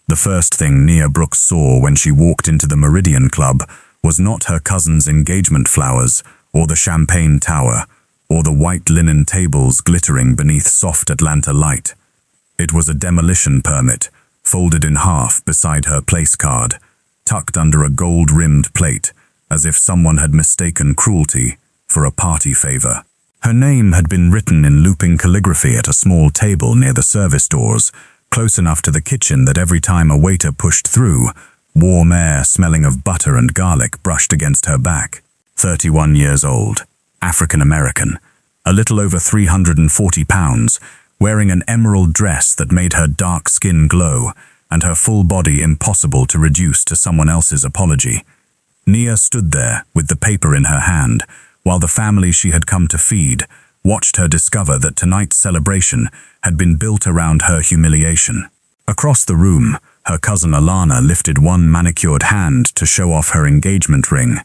The first thing Nia Brooks saw when she walked into the Meridian Club was not her cousin's engagement flowers, or the champagne tower, or the white linen tables glittering beneath soft Atlanta light. It was a demolition permit, folded in half beside her place card, tucked under a gold-rimmed plate, as if someone had mistaken cruelty for a party favor. Her name had been written in looping calligraphy at a small table near the service doors, close enough to the kitchen that every time a waiter pushed through, warm air smelling of butter and garlic brushed against her back. 31 years old, African American, a little over 340 pounds, wearing an emerald dress that made her dark skin glow and her full body impossible to reduce to someone else's apology. Nia stood there with the paper in her hand, while the family she had come to feed watched her discover that tonight's celebration had been built around her humiliation. Across the room, her cousin Alana lifted one manicured hand to show off her engagement ring.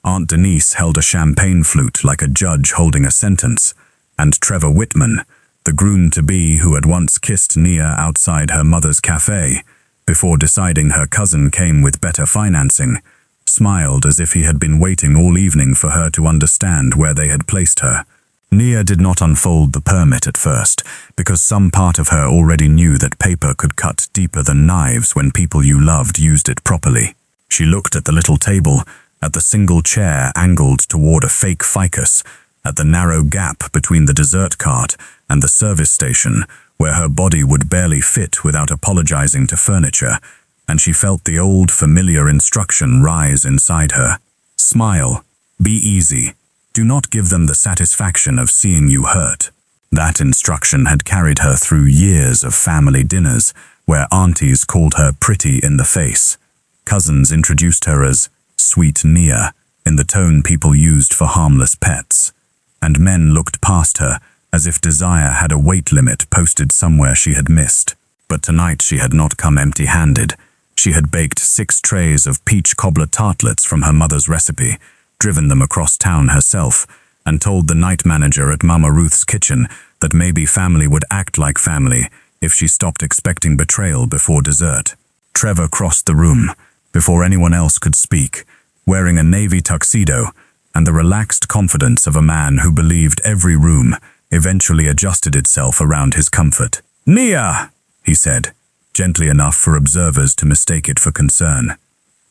Aunt Denise held a champagne flute like a judge holding a sentence, and Trevor Whitman, the groom-to-be who had once kissed Nia outside her mother's cafe, before deciding her cousin came with better financing, smiled as if he had been waiting all evening for her to understand where they had placed her. Nia did not unfold the permit at first, because some part of her already knew that paper could cut deeper than knives when people you loved used it properly. She looked at the little table, at the single chair angled toward a fake ficus, at the narrow gap between the dessert cart and the service station, where her body would barely fit without apologizing to furniture, and she felt the old familiar instruction rise inside her. Smile. Be easy. Do not give them the satisfaction of seeing you hurt. That instruction had carried her through years of family dinners, where aunties called her pretty in the face. Cousins introduced her as sweet Nia, in the tone people used for harmless pets. And men looked past her, as if desire had a weight limit posted somewhere she had missed. But tonight she had not come empty-handed. She had baked 6 trays of peach cobbler tartlets from her mother's recipe, driven them across town herself, and told the night manager at Mama Ruth's kitchen that maybe family would act like family if she stopped expecting betrayal before dessert. Trevor crossed the room, before anyone else could speak, wearing a navy tuxedo and the relaxed confidence of a man who believed every room eventually adjusted itself around his comfort. "Nia," he said, gently enough for observers to mistake it for concern.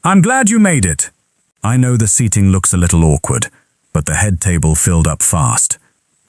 "I'm glad you made it. I know the seating looks a little awkward, but the head table filled up fast,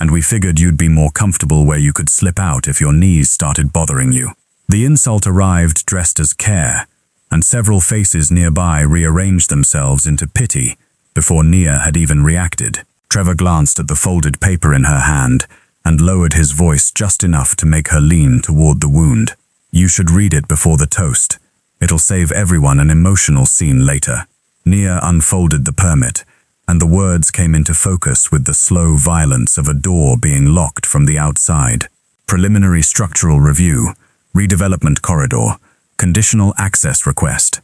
and we figured you'd be more comfortable where you could slip out if your knees started bothering you." The insult arrived dressed as care, and several faces nearby rearranged themselves into pity before Nia had even reacted. Trevor glanced at the folded paper in her hand and lowered his voice just enough to make her lean toward the wound. "You should read it before the toast. It'll save everyone an emotional scene later." Nia unfolded the permit, and the words came into focus with the slow violence of a door being locked from the outside. Preliminary structural review, redevelopment corridor, conditional access request.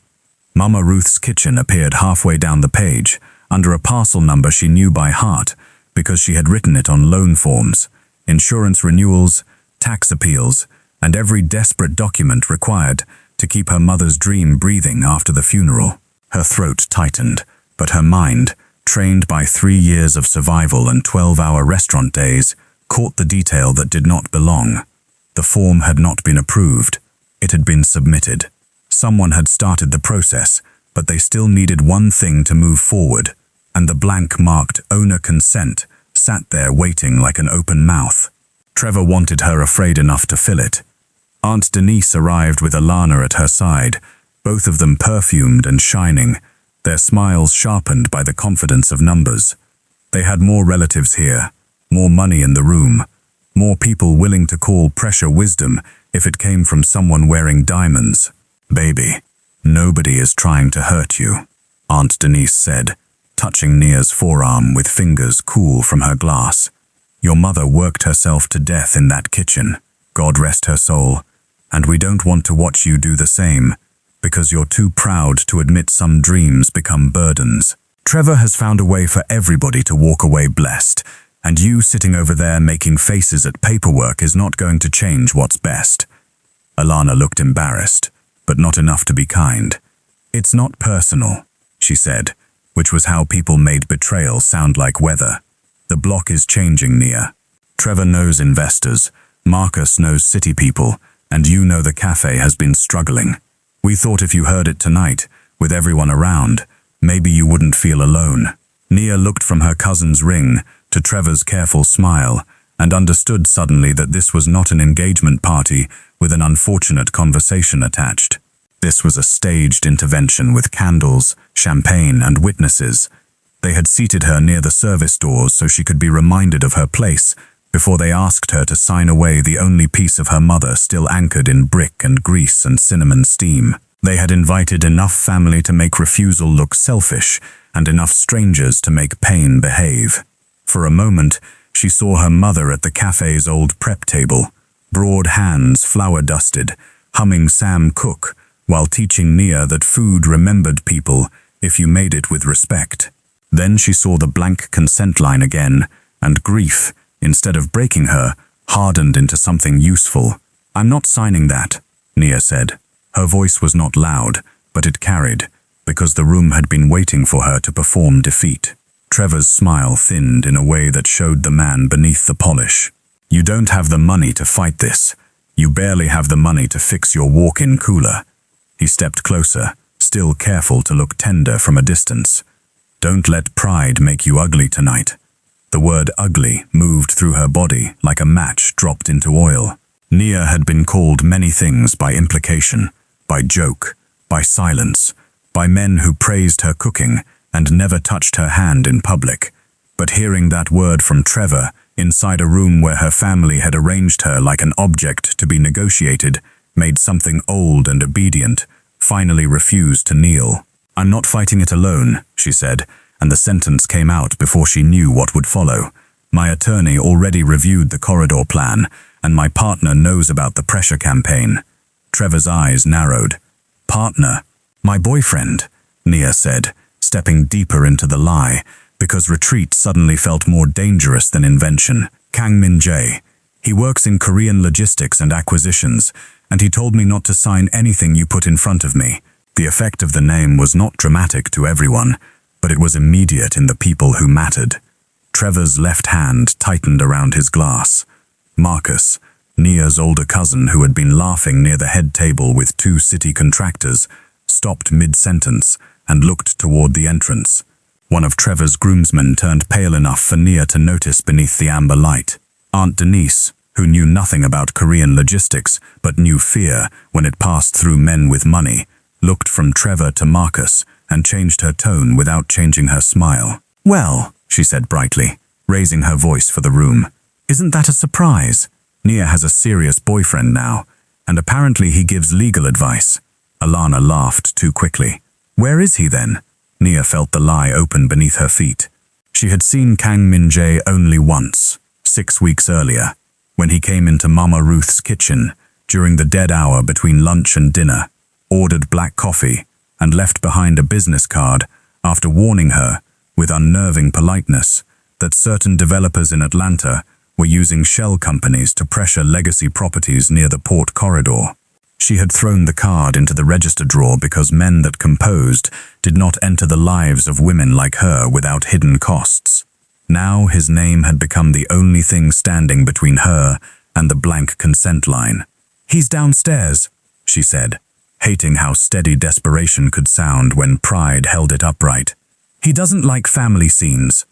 Mama Ruth's kitchen appeared halfway down the page, under a parcel number she knew by heart because she had written it on loan forms, insurance renewals, tax appeals, and every desperate document required to keep her mother's dream breathing after the funeral. Her throat tightened, but her mind, trained by 3 years of survival and 12-hour restaurant days, caught the detail that did not belong. The form had not been approved. It had been submitted. Someone had started the process, but they still needed one thing to move forward, and the blank marked owner consent sat there waiting like an open mouth. Trevor wanted her afraid enough to fill it. Aunt Denise arrived with Alana at her side, both of them perfumed and shining, their smiles sharpened by the confidence of numbers. They had more relatives here, more money in the room, more people willing to call pressure wisdom if it came from someone wearing diamonds. "Baby, nobody is trying to hurt you," Aunt Denise said, touching Nia's forearm with fingers cool from her glass. "Your mother worked herself to death in that kitchen, God rest her soul, and we don't want to watch you do the same, because you're too proud to admit some dreams become burdens. Trevor has found a way for everybody to walk away blessed, and you sitting over there making faces at paperwork is not going to change what's best." Alana looked embarrassed, but but not enough to be kind. "It's not personal," she said, which was how people made betrayal sound like weather. "The block is changing, Nia. Trevor knows investors, Marcus knows city people, and you know the cafe has been struggling. We thought if you heard it tonight, with everyone around, maybe you wouldn't feel alone." Nia looked from her cousin's ring to Trevor's careful smile and understood suddenly that this was not an engagement party with an unfortunate conversation attached. This was a staged intervention with candles, champagne, and witnesses. They had seated her near the service doors so she could be reminded of her place before they asked her to sign away the only piece of her mother still anchored in brick and grease and cinnamon steam. They had invited enough family to make refusal look selfish and enough strangers to make pain behave. For a moment, she saw her mother at the cafe's old prep table, broad hands flour-dusted, humming Sam Cooke, while teaching Nia that food remembered people if you made it with respect. Then she saw the blank consent line again, and grief, instead of breaking her, hardened into something useful. "I'm not signing that," Nia said. Her voice was not loud, but it carried, because the room had been waiting for her to perform defeat. Trevor's smile thinned in a way that showed the man beneath the polish. "You don't have the money to fight this. You barely have the money to fix your walk-in cooler." He stepped closer, still careful to look tender from a distance. "Don't let pride make you ugly tonight." The word ugly moved through her body like a match dropped into oil. Nia had been called many things by implication, by joke, by silence, by men who praised her cooking and never touched her hand in public. But hearing that word from Trevor, inside a room where her family had arranged her like an object to be negotiated, made something old and obedient, finally refused to kneel. "I'm not fighting it alone," she said, and the sentence came out before she knew what would follow. "My attorney already reviewed the corridor plan, and my partner knows about the pressure campaign." Trevor's eyes narrowed. "Partner? My boyfriend," Nia said, stepping deeper into the lie, because retreat suddenly felt more dangerous than invention. "Kang Min-jae. He works in Korean logistics and acquisitions, and he told me not to sign anything you put in front of me." The effect of the name was not dramatic to everyone, but it was immediate in the people who mattered. Trevor's left hand tightened around his glass. Marcus, Nia's older cousin who had been laughing near the head table with two city contractors, stopped mid-sentence and looked toward the entrance. One of Trevor's groomsmen turned pale enough for Nia to notice beneath the amber light. Aunt Denise, who knew nothing about Korean logistics but knew fear when it passed through men with money, looked from Trevor to Marcus and changed her tone without changing her smile. "Well," she said brightly, raising her voice for the room, "isn't that a surprise? Nia has a serious boyfriend now, and apparently he gives legal advice." Alana laughed too quickly. "Where is he then?" Nia felt the lie open beneath her feet. She had seen Kang Min-jae only once, 6 weeks earlier, when he came into Mama Ruth's kitchen during the dead hour between lunch and dinner, ordered black coffee, and left behind a business card after warning her, with unnerving politeness, that certain developers in Atlanta were using shell companies to pressure legacy properties near the port corridor. She had thrown the card into the register drawer because men that composed did not enter the lives of women like her without hidden costs. Now his name had become the only thing standing between her and the blank consent line. "He's downstairs," she said, hating how steady desperation could sound when pride held it upright. "He doesn't like family scenes."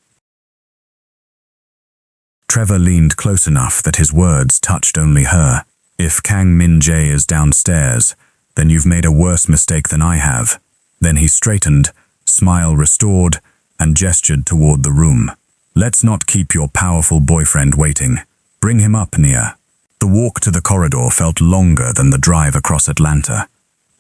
Trevor leaned close enough that his words touched only her. "If Kang Min-jae is downstairs, then you've made a worse mistake than I have." Then he straightened, smile restored, and gestured toward the room. "Let's not keep your powerful boyfriend waiting. Bring him up, Nia." The walk to the corridor felt longer than the drive across Atlanta.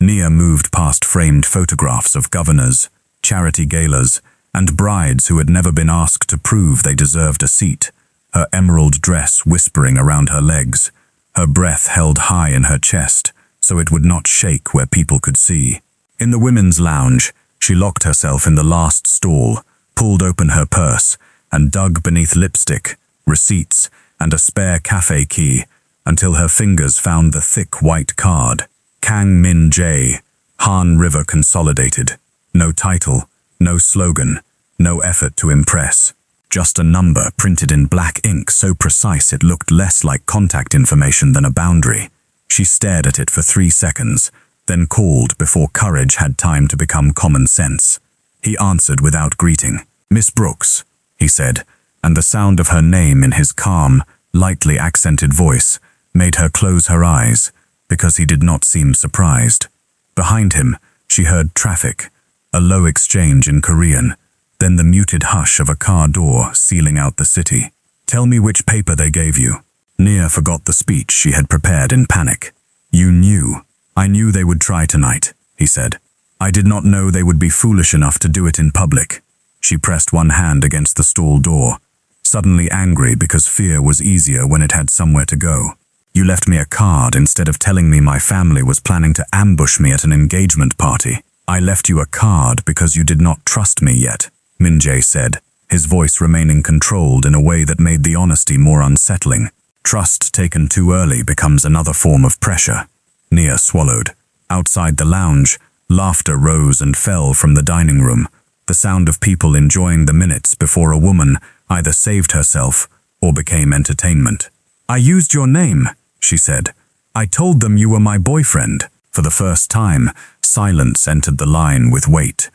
Nia moved past framed photographs of governors, charity galas, and brides who had never been asked to prove they deserved a seat, her emerald dress whispering around her legs, her breath held high in her chest so it would not shake where people could see. In the women's lounge, she locked herself in the last stall, pulled open her purse, and dug beneath lipstick, receipts, and a spare cafe key until her fingers found the thick white card. Kang Min-jae, Han River Consolidated. No title, no slogan, no effort to impress. Just a number printed in black ink so precise it looked less like contact information than a boundary. She stared at it for 3 seconds, then called before courage had time to become common sense. He answered without greeting. "Miss Brooks," he said, and the sound of her name in his calm, lightly accented voice made her close her eyes, because he did not seem surprised. Behind him, she heard traffic, a low exchange in Korean, then the muted hush of a car door sealing out the city. "Tell me which paper they gave you." Nia forgot the speech she had prepared in panic. "You knew. I knew they would try tonight," he said. "I did not know they would be foolish enough to do it in public." She pressed one hand against the stall door, suddenly angry because fear was easier when it had somewhere to go. "You left me a card instead of telling me my family was planning to ambush me at an engagement party." "I left you a card because you did not trust me yet," Min-jae said, his voice remaining controlled in a way that made the honesty more unsettling. "Trust taken too early becomes another form of pressure." Nia swallowed. Outside the lounge, laughter rose and fell from the dining room, the sound of people enjoying the minutes before a woman either saved herself or became entertainment. "I used your name," she said. "I told them you were my boyfriend." For the first time, silence entered the line with weight.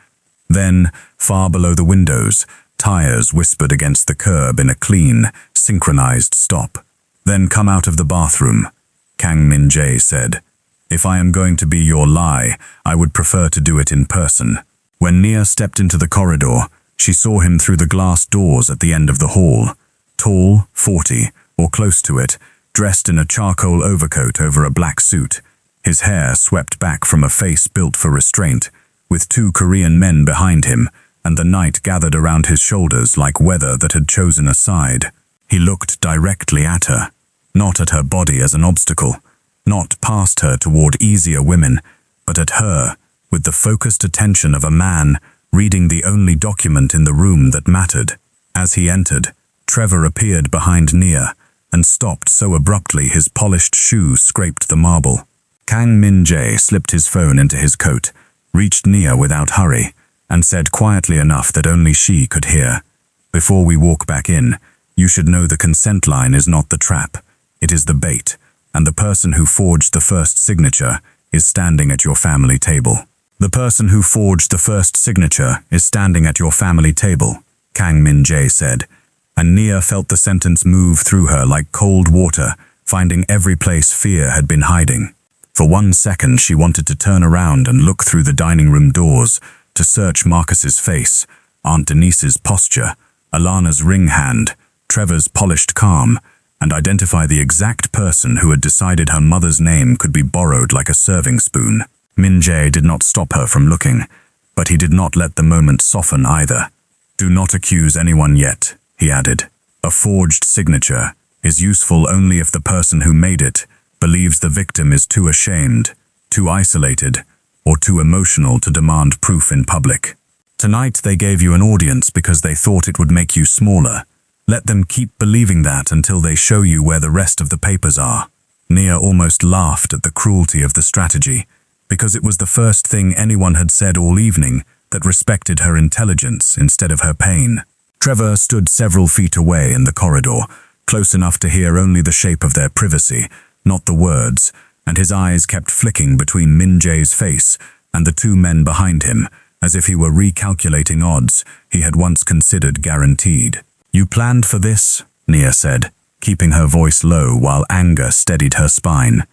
Then, far below the windows, tires whispered against the curb in a clean, synchronized stop. "Then come out of the bathroom," Kang Min-jae said. "If I am going to be your lie, I would prefer to do it in person." When Nia stepped into the corridor, she saw him through the glass doors at the end of the hall. Tall, 40, or close to it, dressed in a charcoal overcoat over a black suit, his hair swept back from a face built for restraint, with 2 Korean men behind him, and the night gathered around his shoulders like weather that had chosen a side. He looked directly at her, not at her body as an obstacle, not past her toward easier women, but at her, with the focused attention of a man reading the only document in the room that mattered. As he entered, Trevor appeared behind Nia, and stopped so abruptly his polished shoe scraped the marble. Kang Min-jae slipped his phone into his coat, reached Nia without hurry, and said quietly enough that only she could hear, "Before we walk back in, you should know the consent line is not the trap. It is the bait, and the person who forged the first signature is standing at your family table." "The person who forged the first signature is standing at your family table," Kang Min-jae said, and Nia felt the sentence move through her like cold water, finding every place fear had been hiding. For 1 second she wanted to turn around and look through the dining room doors, to search Marcus's face, Aunt Denise's posture, Alana's ring hand, Trevor's polished calm, and identify the exact person who had decided her mother's name could be borrowed like a serving spoon. Min-jae did not stop her from looking, but he did not let the moment soften either. "Do not accuse anyone yet," he added. "A forged signature is useful only if the person who made it believes the victim is too ashamed, too isolated, or too emotional to demand proof in public. Tonight they gave you an audience because they thought it would make you smaller. Let them keep believing that until they show you where the rest of the papers are." Nia almost laughed at the cruelty of the strategy, because it was the first thing anyone had said all evening that respected her intelligence instead of her pain. Trevor stood several feet away in the corridor, close enough to hear only the shape of their privacy, not the words, and his eyes kept flicking between Min-jae's face and the 2 men behind him, as if he were recalculating odds he had once considered guaranteed. "You planned for this?" Nia said, keeping her voice low while anger steadied her spine.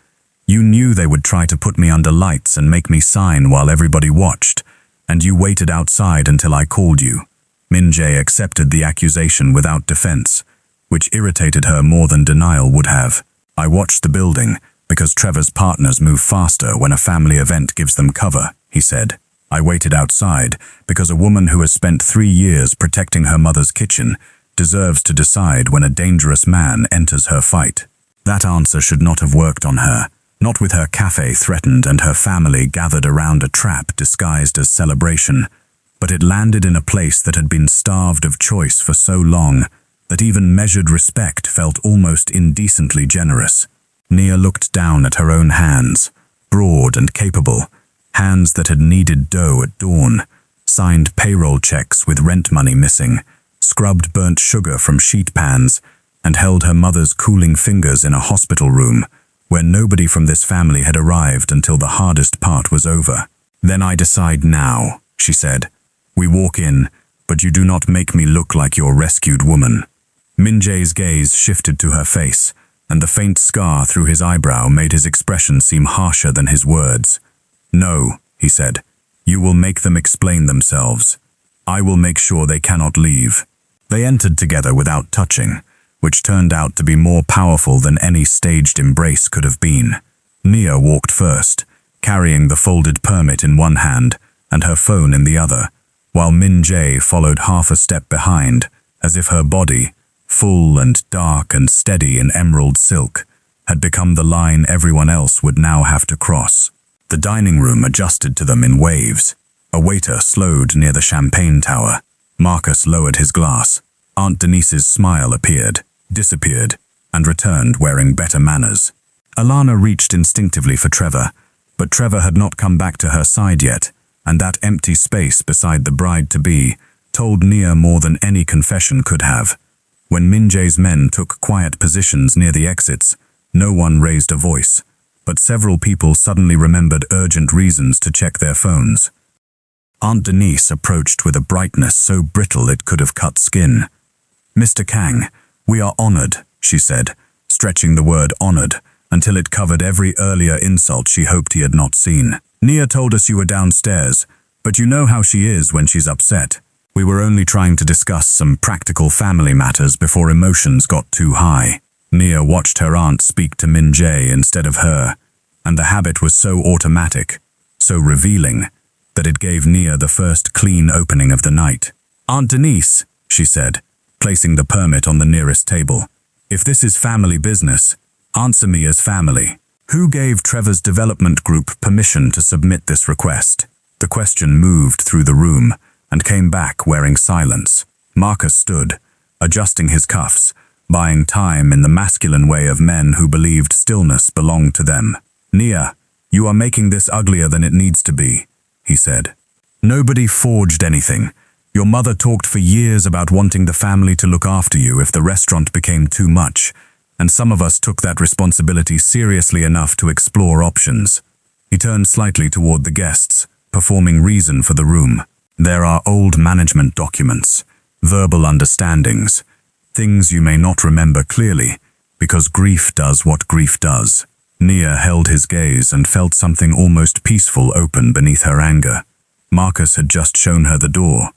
"You knew they would try to put me under lights and make me sign while everybody watched, and you waited outside until I called you." Min-jae accepted the accusation without defense, which irritated her more than denial would have. "I watched the building, because Trevor's partners move faster when a family event gives them cover," he said. "I waited outside because a woman who has spent 3 years protecting her mother's kitchen deserves to decide when a dangerous man enters her fight." That answer should not have worked on her, not with her cafe threatened and her family gathered around a trap disguised as celebration, but it landed in a place that had been starved of choice for so long that even measured respect felt almost indecently generous. Nia looked down at her own hands, broad and capable, hands that had kneaded dough at dawn, signed payroll checks with rent money missing, scrubbed burnt sugar from sheet pans, and held her mother's cooling fingers in a hospital room where nobody from this family had arrived until the hardest part was over. "Then I decide now," she said. "We walk in, but you do not make me look like your rescued woman." Min-jae's gaze shifted to her face, and the faint scar through his eyebrow made his expression seem harsher than his words. "No," he said. "You will make them explain themselves. I will make sure they cannot leave." They entered together without touching, which turned out to be more powerful than any staged embrace could have been. Nia walked first, carrying the folded permit in one hand and her phone in the other, while Min-jae followed half a step behind, as if her body, full and dark and steady in emerald silk, had become the line everyone else would now have to cross. The dining room adjusted to them in waves. A waiter slowed near the champagne tower. Marcus lowered his glass. Aunt Denise's smile appeared, disappeared, and returned wearing better manners. Alana reached instinctively for Trevor, but Trevor had not come back to her side yet, and that empty space beside the bride-to-be told Nia more than any confession could have. When Min-jae's men took quiet positions near the exits, no one raised a voice, but several people suddenly remembered urgent reasons to check their phones. Aunt Denise approached with a brightness so brittle it could have cut skin. "Mr. Kang, we are honored," she said, stretching the word honored until it covered every earlier insult she hoped he had not seen. "Nia told us you were downstairs, but you know how she is when she's upset. We were only trying to discuss some practical family matters before emotions got too high." Nia watched her aunt speak to Min-jae instead of her, and the habit was so automatic, so revealing, that it gave Nia the first clean opening of the night. "Aunt Denise," she said, placing the permit on the nearest table, "if this is family business, answer me as family. Who gave Trevor's development group permission to submit this request?" The question moved through the room and came back wearing silence. Marcus stood, adjusting his cuffs, buying time in the masculine way of men who believed stillness belonged to them. "Nia, you are making this uglier than it needs to be," he said. "Nobody forged anything. Your mother talked for years about wanting the family to look after you if the restaurant became too much, and some of us took that responsibility seriously enough to explore options." He turned slightly toward the guests, performing reason for the room. "There are old management documents, verbal understandings, things you may not remember clearly, because grief does what grief does." Nia held his gaze and felt something almost peaceful open beneath her anger. Marcus had just shown her the door.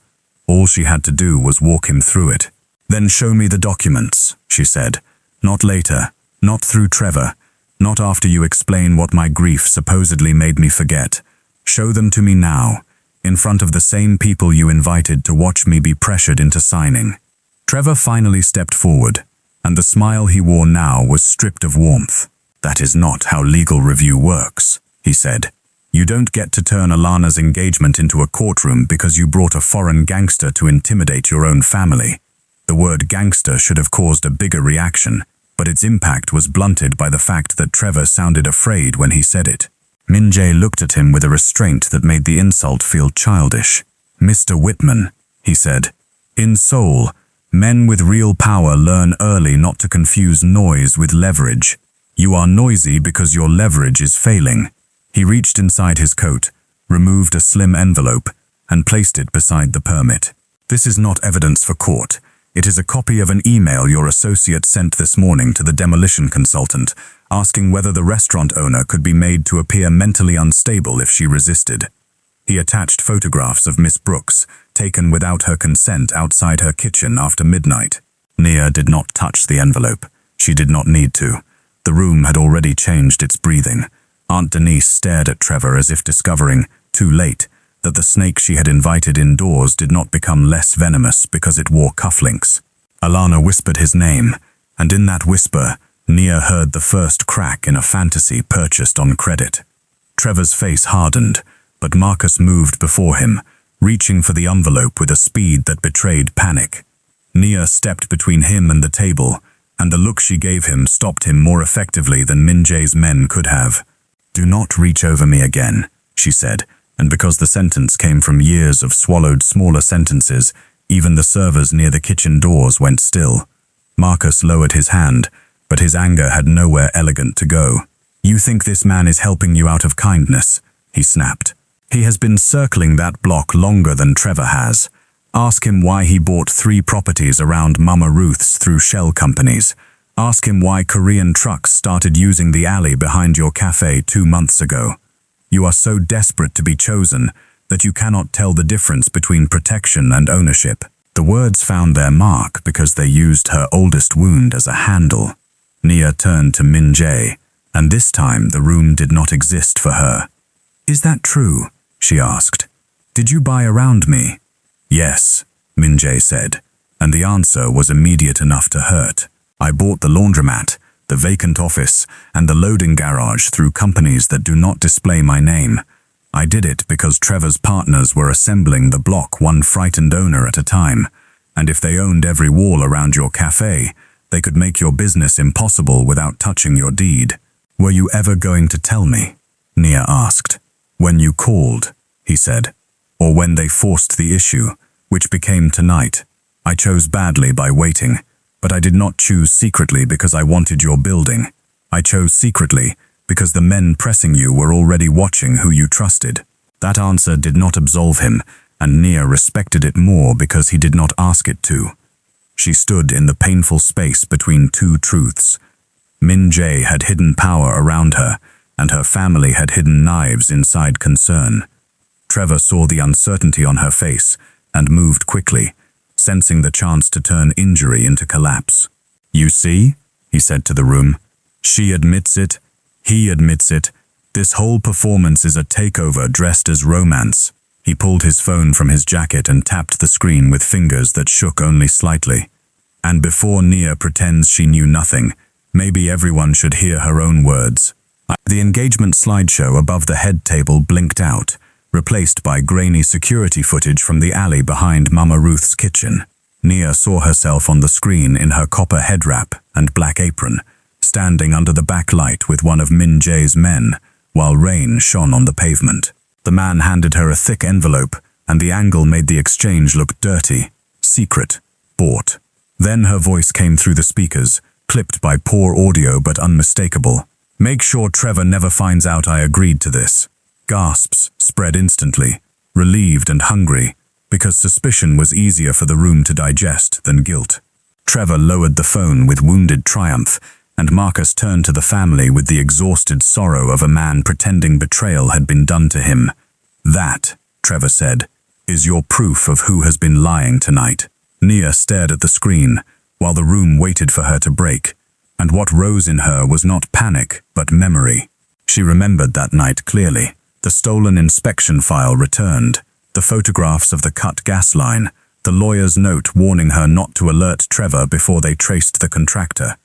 All she had to do was walk him through it. "Then show me the documents," she said. "Not later, not through Trevor, not after you explain what my grief supposedly made me forget. Show them to me now, in front of the same people you invited to watch me be pressured into signing." Trevor finally stepped forward, and the smile he wore now was stripped of warmth. "That is not how legal review works," he said. "You don't get to turn Alana's engagement into a courtroom because you brought a foreign gangster to intimidate your own family." The word gangster should have caused a bigger reaction, but its impact was blunted by the fact that Trevor sounded afraid when he said it. Min-jae looked at him with a restraint that made the insult feel childish. "Mr. Whitman," he said. "In Seoul, men with real power learn early not to confuse noise with leverage. You are noisy because your leverage is failing." He reached inside his coat, removed a slim envelope, and placed it beside the permit. "This is not evidence for court. It is a copy of an email your associate sent this morning to the demolition consultant, asking whether the restaurant owner could be made to appear mentally unstable if she resisted." He attached photographs of Miss Brooks, taken without her consent outside her kitchen after midnight. Nia did not touch the envelope. She did not need to. The room had already changed its breathing. Aunt Denise stared at Trevor as if discovering, too late, that the snake she had invited indoors did not become less venomous because it wore cufflinks. Alana whispered his name, and in that whisper, Nia heard the first crack in a fantasy purchased on credit. Trevor's face hardened, but Marcus moved before him, reaching for the envelope with a speed that betrayed panic. Nia stepped between him and the table, and the look she gave him stopped him more effectively than Min-jae's men could have. "Do not reach over me again," she said, and because the sentence came from years of swallowed smaller sentences, even the servers near the kitchen doors went still. Marcus lowered his hand, but his anger had nowhere elegant to go. "You think this man is helping you out of kindness," he snapped. "He has been circling that block longer than Trevor has. Ask him why he bought 3 properties around Mama Ruth's through shell companies. Ask him why Korean trucks started using the alley behind your cafe 2 months ago. You are so desperate to be chosen that you cannot tell the difference between protection and ownership." The words found their mark because they used her oldest wound as a handle. Nia turned to Min-jae, and this time the room did not exist for her. "Is that true?" she asked. "Did you buy around me?" "Yes," Min-jae said, and the answer was immediate enough to hurt. "I bought the laundromat, the vacant office, and the loading garage through companies that do not display my name. I did it because Trevor's partners were assembling the block one frightened owner at a time, and if they owned every wall around your cafe, they could make your business impossible without touching your deed." "Were you ever going to tell me?" Nia asked. "When you called," he said, "or when they forced the issue, which became tonight. I chose badly by waiting, but I did not choose secretly because I wanted your building. I chose secretly because the men pressing you were already watching who you trusted." That answer did not absolve him, and Nia respected it more because he did not ask it to. She stood in the painful space between 2 truths. Min-jae had hidden power around her, and her family had hidden knives inside concern. Trevor saw the uncertainty on her face and moved quickly, sensing the chance to turn injury into collapse. "You see," he said to the room. "She admits it. He admits it. This whole performance is a takeover dressed as romance." He pulled his phone from his jacket and tapped the screen with fingers that shook only slightly. "And before Nia pretends she knew nothing, maybe everyone should hear her own words." The engagement slideshow above the head table blinked out, replaced by grainy security footage from the alley behind Mama Ruth's kitchen. Nia saw herself on the screen in her copper head wrap and black apron, standing under the backlight with one of Min-jae's men, while rain shone on the pavement. The man handed her a thick envelope, and the angle made the exchange look dirty, secret, bought. Then her voice came through the speakers, clipped by poor audio but unmistakable. "Make sure Trevor never finds out I agreed to this." Gasps spread instantly, relieved and hungry, because suspicion was easier for the room to digest than guilt. Trevor lowered the phone with wounded triumph, and Marcus turned to the family with the exhausted sorrow of a man pretending betrayal had been done to him. "That," Trevor said, "is your proof of who has been lying tonight." Nia stared at the screen, while the room waited for her to break, and what rose in her was not panic, but memory. She remembered that night clearly. The stolen inspection file returned, the photographs of the cut gas line, the lawyer's note warning her not to alert Trevor before they traced the contractor.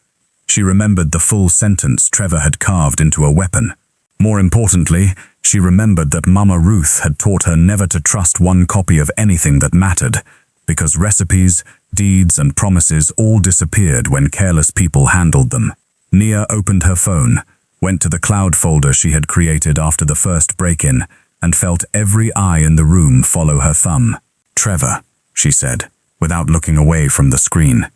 She remembered the full sentence Trevor had carved into a weapon. More importantly, she remembered that Mama Ruth had taught her never to trust one copy of anything that mattered, because recipes, deeds, and promises all disappeared when careless people handled them. Nia opened her phone, went to the cloud folder she had created after the first break-in, and felt every eye in the room follow her thumb. "Trevor," she said, without looking away from the screen.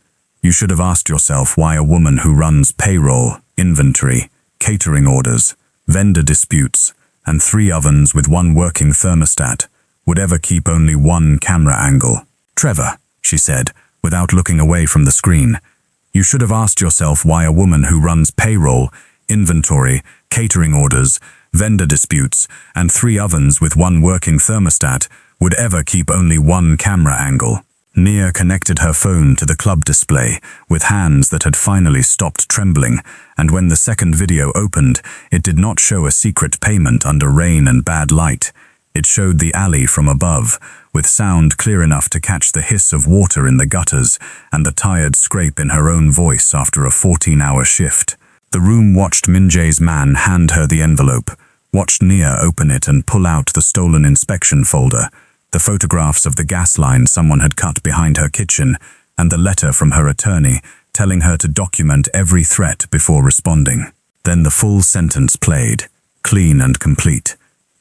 "You should have asked yourself why a woman who runs payroll, inventory, catering orders, vendor disputes, and 3 ovens with 1 working thermostat would ever keep only 1 camera angle." "Trevor," she said, without looking away from the screen. "You should have asked yourself why a woman who runs payroll, inventory, catering orders, vendor disputes, and 3 ovens with 1 working thermostat would ever keep only 1 camera angle." Nia connected her phone to the club display with hands that had finally stopped trembling, and when the second video opened, it did not show a secret payment under rain and bad light. It showed the alley from above, with sound clear enough to catch the hiss of water in the gutters and the tired scrape in her own voice after a 14-hour shift. The room watched Min-jae's man hand her the envelope, watched Nia open it and pull out the stolen inspection folder, the photographs of the gas line someone had cut behind her kitchen, and the letter from her attorney telling her to document every threat before responding. Then the full sentence played. clean and complete.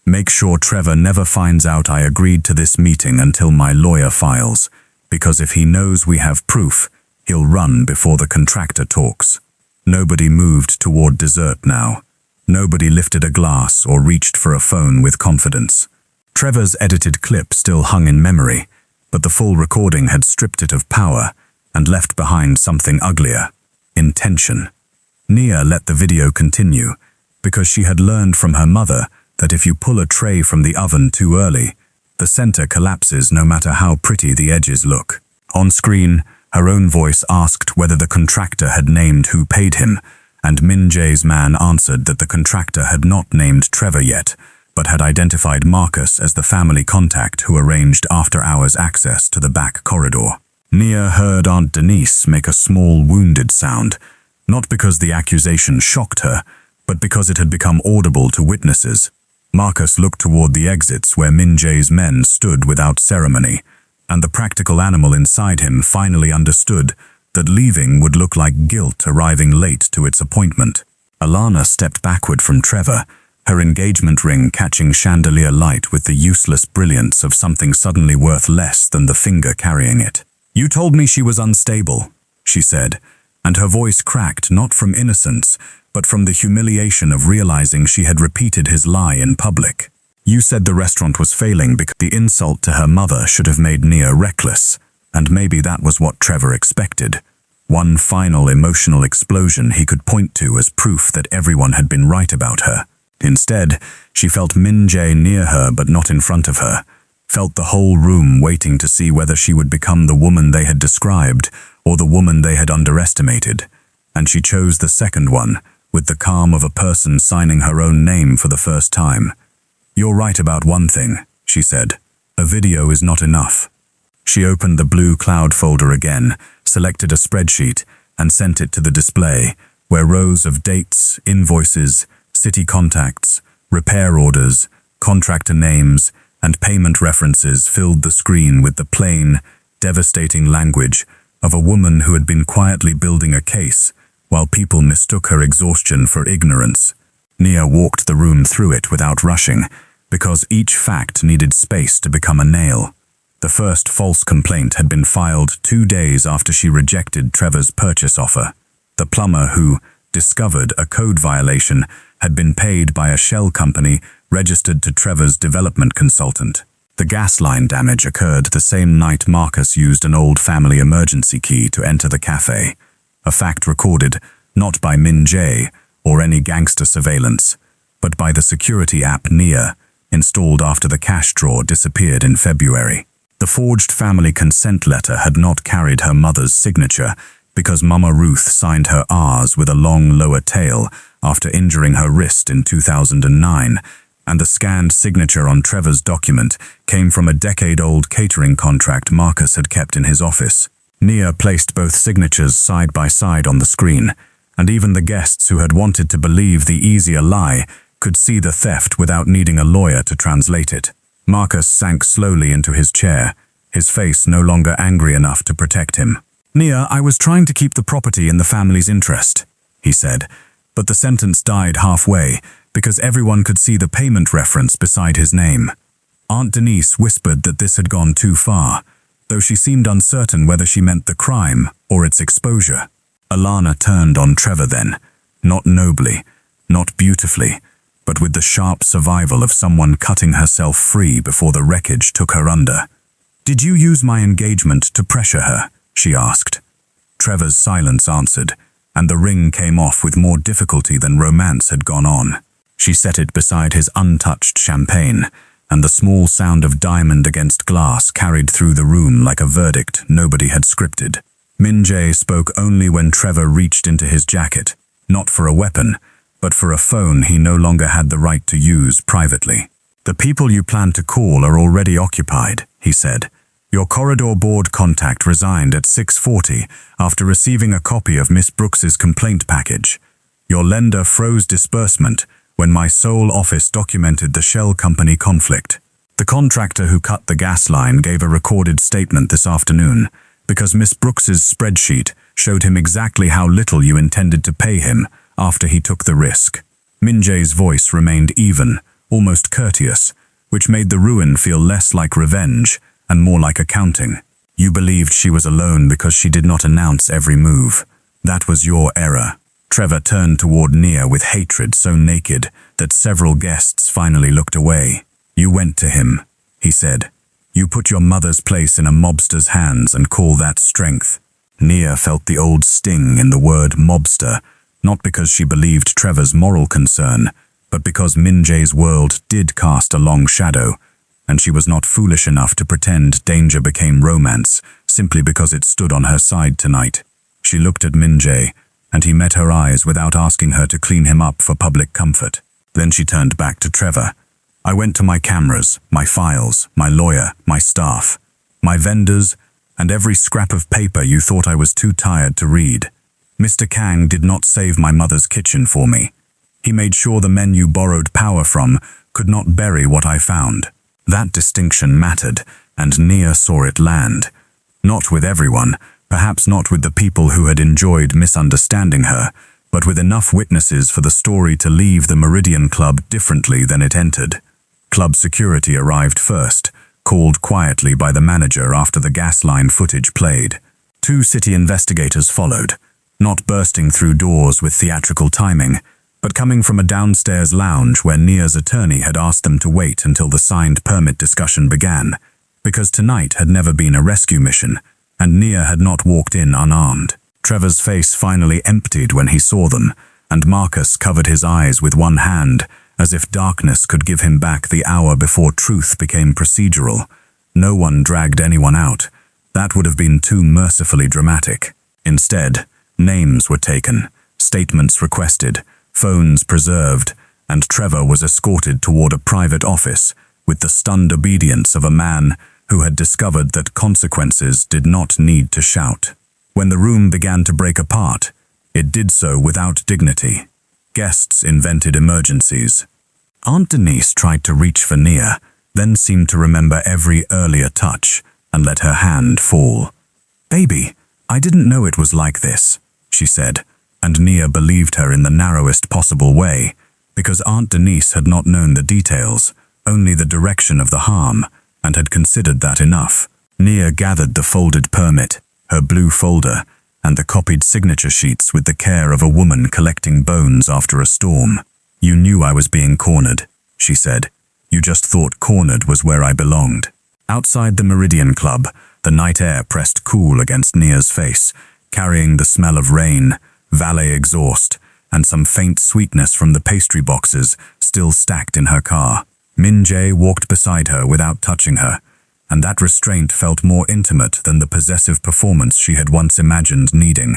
Make sure Trevor never finds out I agreed to this meeting until my lawyer files, because if he knows we have proof, he'll run before the contractor talks. Nobody moved toward dessert now. Nobody lifted a glass or reached for a phone with confidence. Trevor's edited clip still hung in memory, but the full recording had stripped it of power and left behind something uglier: intention. Nia let the video continue because she had learned from her mother that if you pull a tray from the oven too early, the center collapses no matter how pretty the edges look. On screen, her own voice asked whether the contractor had named who paid him, and Min-jae's man answered that the contractor had not named Trevor yet, but had identified Marcus as the family contact who arranged after-hours access to the back corridor. Nia heard Aunt Denise make a small wounded sound, not because the accusation shocked her, but because it had become audible to witnesses. Marcus looked toward the exits where Min-jae's men stood without ceremony, and the practical animal inside him finally understood that leaving would look like guilt arriving late to its appointment. Alana stepped backward from Trevor, her engagement ring catching chandelier light with the useless brilliance of something suddenly worth less than the finger carrying it. "You told me she was unstable," she said, and her voice cracked not from innocence, but from the humiliation of realizing she had repeated his lie in public. "You said the restaurant was failing because the insult to her mother should have made Nia reckless, and maybe that was what Trevor expected. One final emotional explosion he could point to as proof that everyone had been right about her. Instead, she felt Min-jae near her but not in front of her, felt the whole room waiting to see whether she would become the woman they had described or the woman they had underestimated, and she chose the second one, with the calm of a person signing her own name for the first time. "You're right about one thing," she said. "A video is not enough." She opened the blue cloud folder again, selected a spreadsheet, and sent it to the display, where rows of dates, invoices, city contacts, repair orders, contractor names, and payment references filled the screen with the plain, devastating language of a woman who had been quietly building a case while people mistook her exhaustion for ignorance. Nia walked the room through it without rushing, because each fact needed space to become a nail. The first false complaint had been filed 2 days after she rejected Trevor's purchase offer. The plumber who discovered a code violation had been paid by a shell company registered to Trevor's development consultant. The gas line damage occurred the same night Marcus used an old family emergency key to enter the cafe, a fact recorded not by Min-jae or any gangster surveillance, but by the security app Nia, installed after the cash drawer disappeared in February. The forged family consent letter had not carried her mother's signature because Mama Ruth signed her R's with a long lower tail after injuring her wrist in 2009, and the scanned signature on Trevor's document came from a decade-old catering contract Marcus had kept in his office. Nia placed both signatures side by side on the screen, and even the guests who had wanted to believe the easier lie could see the theft without needing a lawyer to translate it. Marcus sank slowly into his chair, his face no longer angry enough to protect him. "Nia, I was trying to keep the property in the family's interest," he said, but the sentence died halfway because everyone could see the payment reference beside his name. Aunt Denise whispered that this had gone too far, though she seemed uncertain whether she meant the crime or its exposure. Alana turned on Trevor then, not nobly, not beautifully, but with the sharp survival of someone cutting herself free before the wreckage took her under. "Did you use my engagement to pressure her?" she asked. Trevor's silence answered, and the ring came off with more difficulty than romance had gone on. She set it beside his untouched champagne, and the small sound of diamond against glass carried through the room like a verdict nobody had scripted. Min-jae spoke only when Trevor reached into his jacket, not for a weapon, but for a phone he no longer had the right to use privately. "The people you plan to call are already occupied," he said. "Your corridor board contact resigned at 6:40 after receiving a copy of Miss Brooks's complaint package. Your lender froze disbursement when my sole office documented the shell company conflict. The contractor who cut the gas line gave a recorded statement this afternoon because Miss Brooks's spreadsheet showed him exactly how little you intended to pay him after he took the risk. Min-jae's voice remained even, almost courteous, which made the ruin feel less like revenge and more like accounting. You believed she was alone because she did not announce every move. That was your error. Trevor turned toward Nia with hatred so naked that several guests finally looked away. You went to him, he said. You put your mother's place in a mobster's hands and call that strength. Nia felt the old sting in the word mobster, not because she believed Trevor's moral concern, but because Min-jae's world did cast a long shadow, and she was not foolish enough to pretend danger became romance simply because it stood on her side tonight. She looked at Min-jae, and he met her eyes without asking her to clean him up for public comfort. Then she turned back to Trevor. I went to my cameras, my files, my lawyer, my staff, my vendors, and every scrap of paper you thought I was too tired to read. Mr. Kang did not save my mother's kitchen for me. He made sure the men you borrowed power from could not bury what I found. That distinction mattered, and Nia saw it land. Not with everyone, perhaps not with the people who had enjoyed misunderstanding her, but with enough witnesses for the story to leave the Meridian Club differently than it entered. Club security arrived first, called quietly by the manager after the gas line footage played. 2 city investigators followed, not bursting through doors with theatrical timing, but coming from a downstairs lounge where Nia's attorney had asked them to wait until the signed permit discussion began, because tonight had never been a rescue mission, and Nia had not walked in unarmed. Trevor's face finally emptied when he saw them, and Marcus covered his eyes with one hand, as if darkness could give him back the hour before truth became procedural. No one dragged anyone out. That would have been too mercifully dramatic. Instead, names were taken, statements requested, phones preserved, and Trevor was escorted toward a private office with the stunned obedience of a man who had discovered that consequences did not need to shout. When the room began to break apart, it did so without dignity. Guests invented emergencies. Aunt Denise tried to reach for Nia, then seemed to remember every earlier touch and let her hand fall. "Baby, I didn't know it was like this," she said, and Nia believed her in the narrowest possible way, because Aunt Denise had not known the details, only the direction of the harm, and had considered that enough. Nia gathered the folded permit, her blue folder, and the copied signature sheets with the care of a woman collecting bones after a storm. "You knew I was being cornered," she said. "You just thought cornered was where I belonged." Outside the Meridian Club, the night air pressed cool against Nia's face, carrying the smell of rain, valet exhaust, and some faint sweetness from the pastry boxes still stacked in her car. Min-jae walked beside her without touching her, and that restraint felt more intimate than the possessive performance she had once imagined needing.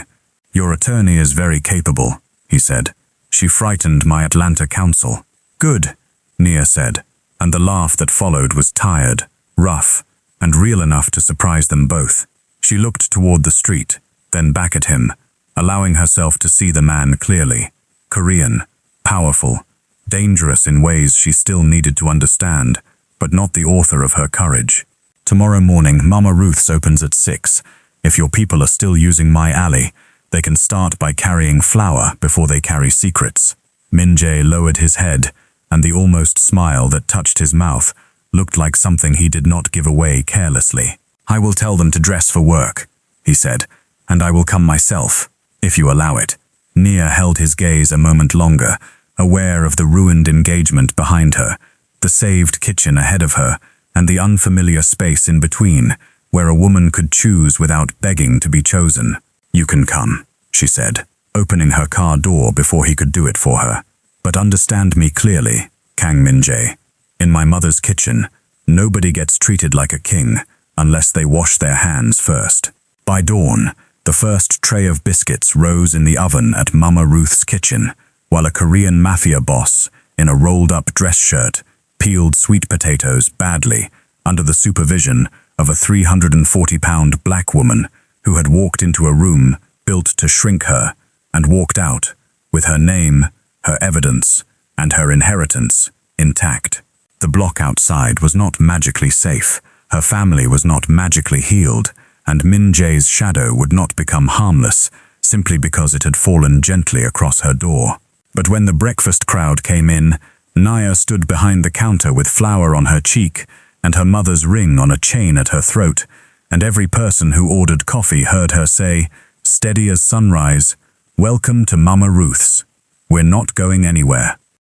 "Your attorney is very capable," he said. "She frightened my Atlanta counsel." "Good," Nia said, and the laugh that followed was tired, rough, and real enough to surprise them both. She looked toward the street, then back at him, allowing herself to see the man clearly. Korean, powerful, dangerous in ways she still needed to understand, but not the author of her courage. "Tomorrow morning, Mama Ruth's opens at 6. If your people are still using my alley, they can start by carrying flour before they carry secrets." Min-jae lowered his head, and the almost smile that touched his mouth looked like something he did not give away carelessly. "I will tell them to dress for work," he said, "and I will come myself, if you allow it." Nia held his gaze a moment longer, aware of the ruined engagement behind her, the saved kitchen ahead of her, and the unfamiliar space in between, where a woman could choose without begging to be chosen. "You can come," she said, opening her car door before he could do it for her. "But understand me clearly, Kang Min-jae. In my mother's kitchen, nobody gets treated like a king unless they wash their hands first." By dawn, the first tray of biscuits rose in the oven at Mama Ruth's kitchen, while a Korean Mafia Boss, in a rolled-up dress shirt, peeled sweet potatoes badly under the supervision of a 340-pound black woman who had walked into a room built to shrink her and walked out with her name, her evidence, and her inheritance intact. The block outside was not magically safe, her family was not magically healed, and Min-jae's shadow would not become harmless simply because it had fallen gently across her door. But when the breakfast crowd came in, Nia stood behind the counter with flour on her cheek and her mother's ring on a chain at her throat, and every person who ordered coffee heard her say, steady as sunrise, "Welcome to Mama Ruth's. We're not going anywhere."